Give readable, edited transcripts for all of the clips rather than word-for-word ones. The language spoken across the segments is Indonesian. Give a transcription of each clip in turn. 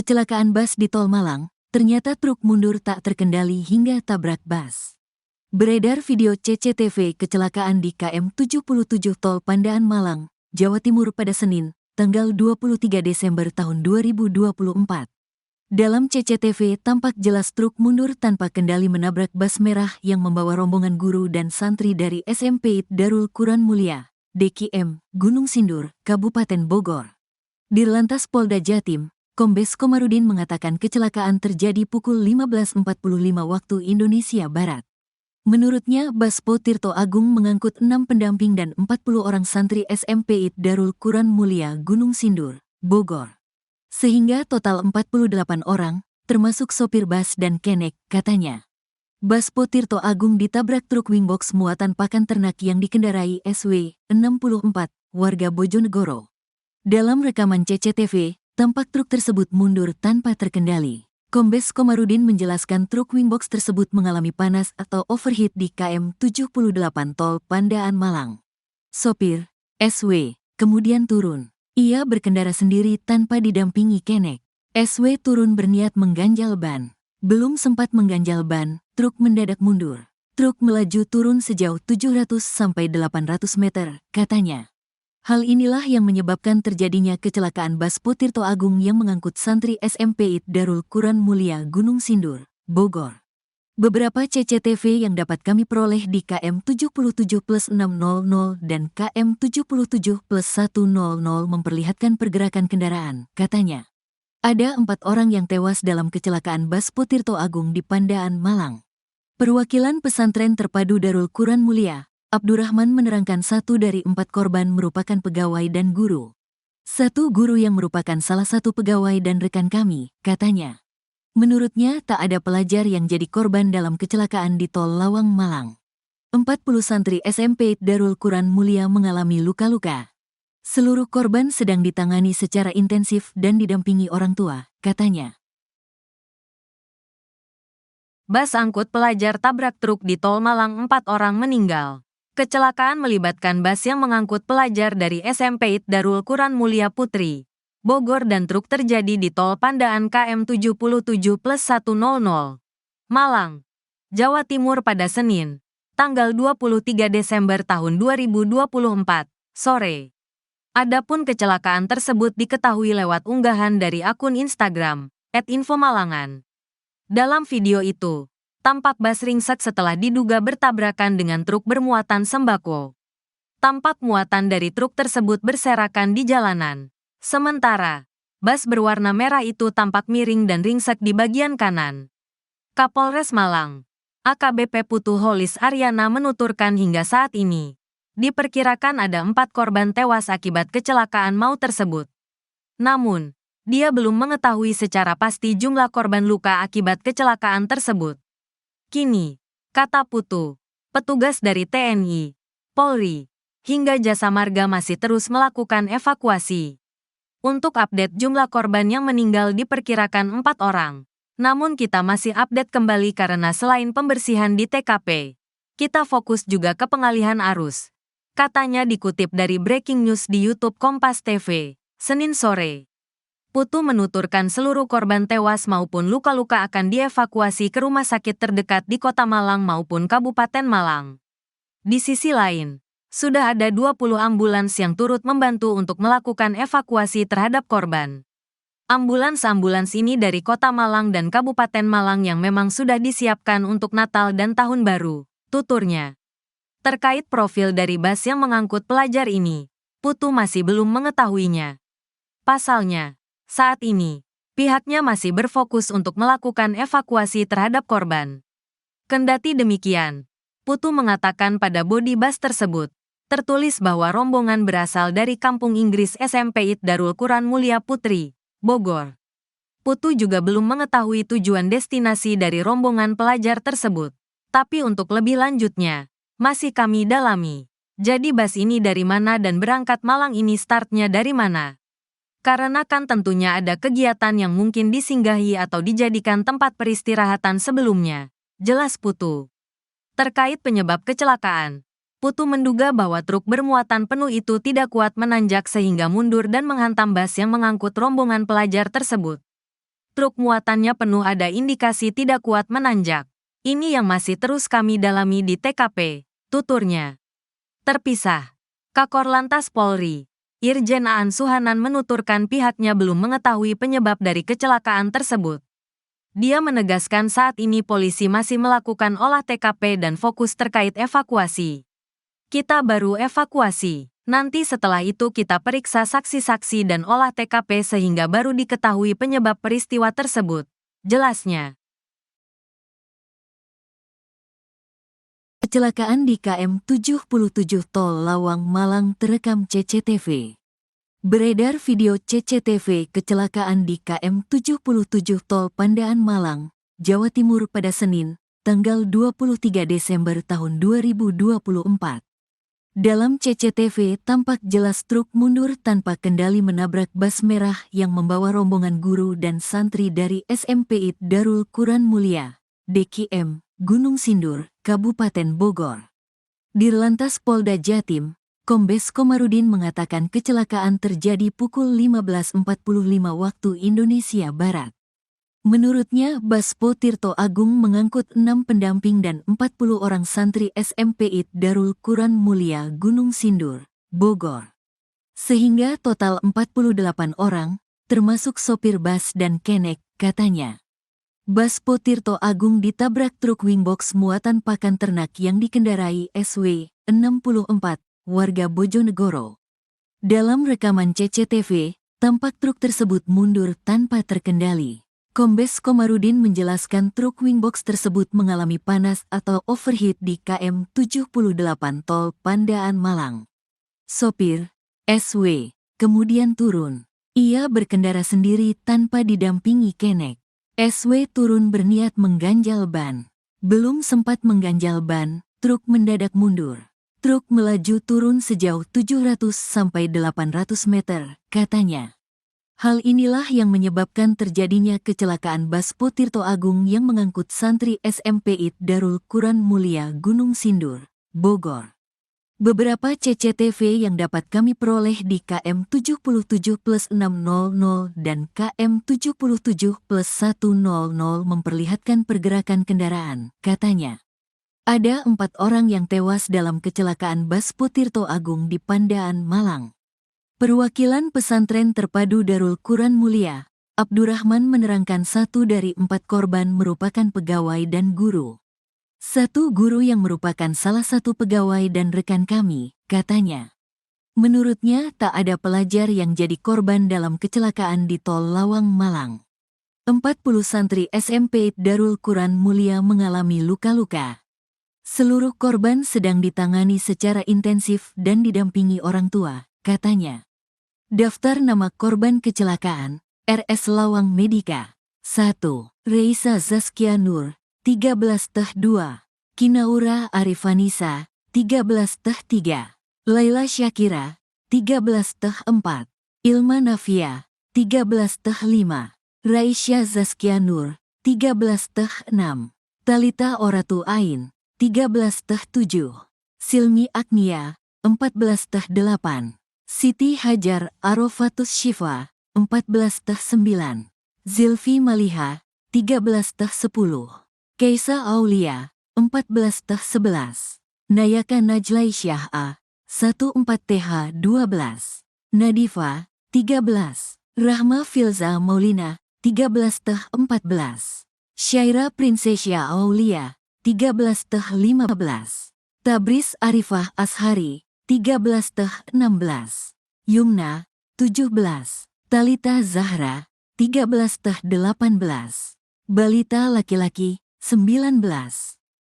Kecelakaan bus di Tol Malang, ternyata truk mundur tak terkendali hingga tabrak bus. Beredar video CCTV kecelakaan di KM 77 Tol Pandaan Malang, Jawa Timur pada Senin, tanggal 23 Desember tahun 2024. Dalam CCTV tampak jelas truk mundur tanpa kendali menabrak bus merah yang membawa rombongan guru dan santri dari SMP Darul Quran Mulia, DQM, Gunung Sindur, Kabupaten Bogor. Dirlantas Polda Jatim, Kombes Komarudin mengatakan kecelakaan terjadi pukul 15.45 waktu Indonesia Barat. Menurutnya, bus Po Tirto Agung mengangkut 6 pendamping dan 40 orang santri SMP Darul Quran Mulia Gunung Sindur, Bogor. Sehingga total 48 orang, termasuk sopir bus dan kenek, katanya. Bus Po Tirto Agung ditabrak truk wingbox muatan pakan ternak yang dikendarai SW 64, warga Bojonegoro. Dalam rekaman CCTV, tampak truk tersebut mundur tanpa terkendali. Kombes Komarudin menjelaskan truk wingbox tersebut mengalami panas atau overheat di KM 78 Tol Pandaan Malang. Sopir, SW, kemudian turun. Ia berkendara sendiri tanpa didampingi kenek. SW turun berniat mengganjal ban. Belum sempat mengganjal ban, truk mendadak mundur. Truk melaju turun sejauh 700-800 meter, katanya. Hal inilah yang menyebabkan terjadinya kecelakaan bus Po Tirto Agung yang mengangkut santri SMP Darul Quran Mulia Gunung Sindur, Bogor. Beberapa CCTV yang dapat kami peroleh di KM 77+600 dan KM 77+100 memperlihatkan pergerakan kendaraan, katanya. Ada 4 orang yang tewas dalam kecelakaan bus Po Tirto Agung di Pandaan, Malang. Perwakilan pesantren terpadu Darul Quran Mulia, Abdurrahman menerangkan 1 dari 4 korban merupakan pegawai dan guru. 1 guru yang merupakan salah satu pegawai dan rekan kami, katanya. Menurutnya tak ada pelajar yang jadi korban dalam kecelakaan di Tol Lawang Malang. 40 santri SMP Darul Quran Mulia mengalami luka-luka. Seluruh korban sedang ditangani secara intensif dan didampingi orang tua, katanya. Bus angkut pelajar tabrak truk di Tol Malang, 4 orang meninggal. Kecelakaan melibatkan bus yang mengangkut pelajar dari SMP Darul Quran Mulia Putri, Bogor dan truk terjadi di Tol Pandaan KM 77+100, Malang, Jawa Timur pada Senin, tanggal 23 Desember tahun 2024, sore. Adapun kecelakaan tersebut diketahui lewat unggahan dari akun Instagram, @infomalangan. Dalam video itu, tampak bus ringsek setelah diduga bertabrakan dengan truk bermuatan sembako. Tampak muatan dari truk tersebut berserakan di jalanan. Sementara, bus berwarna merah itu tampak miring dan ringsek di bagian kanan. Kapolres Malang, AKBP Putu Holis Aryana menuturkan hingga saat ini, diperkirakan ada 4 korban tewas akibat kecelakaan maut tersebut. Namun, dia belum mengetahui secara pasti jumlah korban luka akibat kecelakaan tersebut. Kini, kata Putu, petugas dari TNI, Polri, hingga Jasa Marga masih terus melakukan evakuasi. Untuk update jumlah korban yang meninggal diperkirakan 4 orang. Namun kita masih update kembali karena selain pembersihan di TKP, kita fokus juga ke pengalihan arus. Katanya dikutip dari breaking news di YouTube Kompas TV, Senin sore. Putu menuturkan seluruh korban tewas maupun luka-luka akan dievakuasi ke rumah sakit terdekat di Kota Malang maupun Kabupaten Malang. Di sisi lain, sudah ada 20 ambulans yang turut membantu untuk melakukan evakuasi terhadap korban. Ambulans-ambulans ini dari Kota Malang dan Kabupaten Malang yang memang sudah disiapkan untuk Natal dan Tahun Baru, tuturnya. Terkait profil dari bus yang mengangkut pelajar ini, Putu masih belum mengetahuinya. Pasalnya, saat ini, pihaknya masih berfokus untuk melakukan evakuasi terhadap korban. Kendati demikian, Putu mengatakan pada bodi bus tersebut, tertulis bahwa rombongan berasal dari Kampung Inggris SMP Darul Quran Mulia Putri, Bogor. Putu juga belum mengetahui tujuan destinasi dari rombongan pelajar tersebut. Tapi untuk lebih lanjutnya, masih kami dalami. Jadi bus ini dari mana dan berangkat Malang ini startnya dari mana? Karena kan tentunya ada kegiatan yang mungkin disinggahi atau dijadikan tempat peristirahatan sebelumnya, jelas Putu. Terkait penyebab kecelakaan, Putu menduga bahwa truk bermuatan penuh itu tidak kuat menanjak sehingga mundur dan menghantam bus yang mengangkut rombongan pelajar tersebut. Truk muatannya penuh, ada indikasi tidak kuat menanjak. Ini yang masih terus kami dalami di TKP, tuturnya. Terpisah. Kakor Lantas Polri, Irjen Aan Suhanan menuturkan pihaknya belum mengetahui penyebab dari kecelakaan tersebut. Dia menegaskan saat ini polisi masih melakukan olah TKP dan fokus terkait evakuasi. Kita baru evakuasi. Nanti setelah itu kita periksa saksi-saksi dan olah TKP sehingga baru diketahui penyebab peristiwa tersebut, jelasnya. Kecelakaan di KM 77 Tol Lawang Malang terekam CCTV. Beredar video CCTV kecelakaan di KM 77 Tol Pandaan Malang, Jawa Timur pada Senin, tanggal 23 Desember tahun 2024. Dalam CCTV tampak jelas truk mundur tanpa kendali menabrak bas merah yang membawa rombongan guru dan santri dari SMP IT Darul Quran Mulia, DKM, Gunung Sindur, Kabupaten Bogor. Dirlantas Polda Jatim, Kombes Komarudin mengatakan kecelakaan terjadi pukul 15.45 waktu Indonesia Barat. Menurutnya, bas Po Tirto Agung mengangkut 6 pendamping dan 40 orang santri SMP IT Darul Quran Mulia Gunung Sindur, Bogor. Sehingga total 48 orang, termasuk sopir bas dan kenek, katanya. Bas Po Tirto Agung ditabrak truk wingbox muatan pakan ternak yang dikendarai SW, 64, warga Bojonegoro. Dalam rekaman CCTV, tampak truk tersebut mundur tanpa terkendali. Kombes Komarudin menjelaskan truk wingbox tersebut mengalami panas atau overheat di KM 78 Tol Pandaan Malang. Sopir, SW, kemudian turun. Ia berkendara sendiri tanpa didampingi kenek. SW turun berniat mengganjal ban. Belum sempat mengganjal ban, truk mendadak mundur. Truk melaju turun sejauh 700 sampai 800 meter, katanya. Hal inilah yang menyebabkan terjadinya kecelakaan bas Po Tirto Agung yang mengangkut santri SMP IT Darul Quran Mulia Gunung Sindur, Bogor. Beberapa CCTV yang dapat kami peroleh di KM 77+600 dan KM 77+100 memperlihatkan pergerakan kendaraan, katanya. Ada 4 orang yang tewas dalam kecelakaan bas Po Tirto Agung di Pandaan, Malang. Perwakilan pesantren terpadu Darul Quran Mulia, Abdurrahman menerangkan 1 dari 4 korban merupakan pegawai dan guru. 1 guru yang merupakan salah satu pegawai dan rekan kami, katanya. Menurutnya tak ada pelajar yang jadi korban dalam kecelakaan di Tol Lawang Malang. 40 santri SMP Darul Quran Mulia mengalami luka-luka. Seluruh korban sedang ditangani secara intensif dan didampingi orang tua, katanya. Daftar nama korban kecelakaan, RS Lawang Medika. 1. Reisa Zaskia Nur, 13-2. Kinaura Arifanisa, 13-3. Laila Syakira, 13-4. Ilma Nafia, 13-5. Raisya Zaskia Nur, 13-6. Talita Oratu Ain, 13-7. Silmi Agnia, 14-8. Siti Hajar Arofatus Syifa, 14-9. Zilfi Maliha, 13-10. Keisa Aulia, 14-11. Nayaka Najlaisyah A, 14-TH 12. Nadifa, 13. Rahma Filza Maulina, 13-14. Syaira Prinsesya Aulia, 13-15. Tabris Arifah Ashari, 13-16. Yumna, 17. Talita Zahra, 13-18. Balita laki-laki, 19.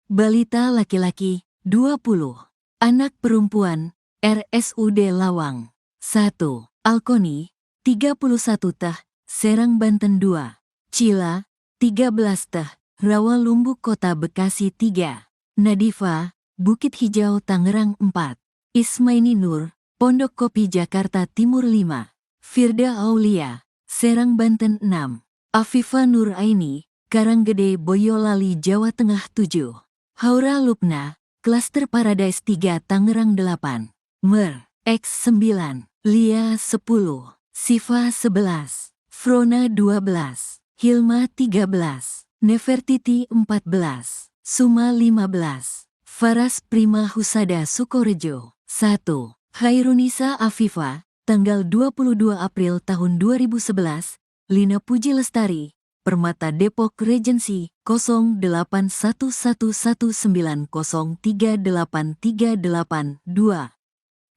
Balita laki-laki, 20. Anak perempuan, RSUD Lawang. 1. Alkoni, 31 Tah, Serang Banten 2. Cila, 13 Tah, Rawalumbuk Kota Bekasi 3. Nadifa, Bukit Hijau Tangerang 4. Ismaini Nur, Pondok Kopi Jakarta Timur 5. Firda Aulia, Serang Banten 6. Afifa Nur Aini, Karanggede Boyolali Jawa Tengah 7. Haura Lupna, Klaster Paradise 3 Tangerang 8. Mer, X 9. Lia 10. Siva 11. Frona 12. Hilma 13, Nefertiti 14, Suma 15, Faras Prima Husada Sukorejo 1, Khairunisa Afifa, tanggal 22 April tahun 2011, Lina Puji Lestari, Permata Depok Regency 081119038382.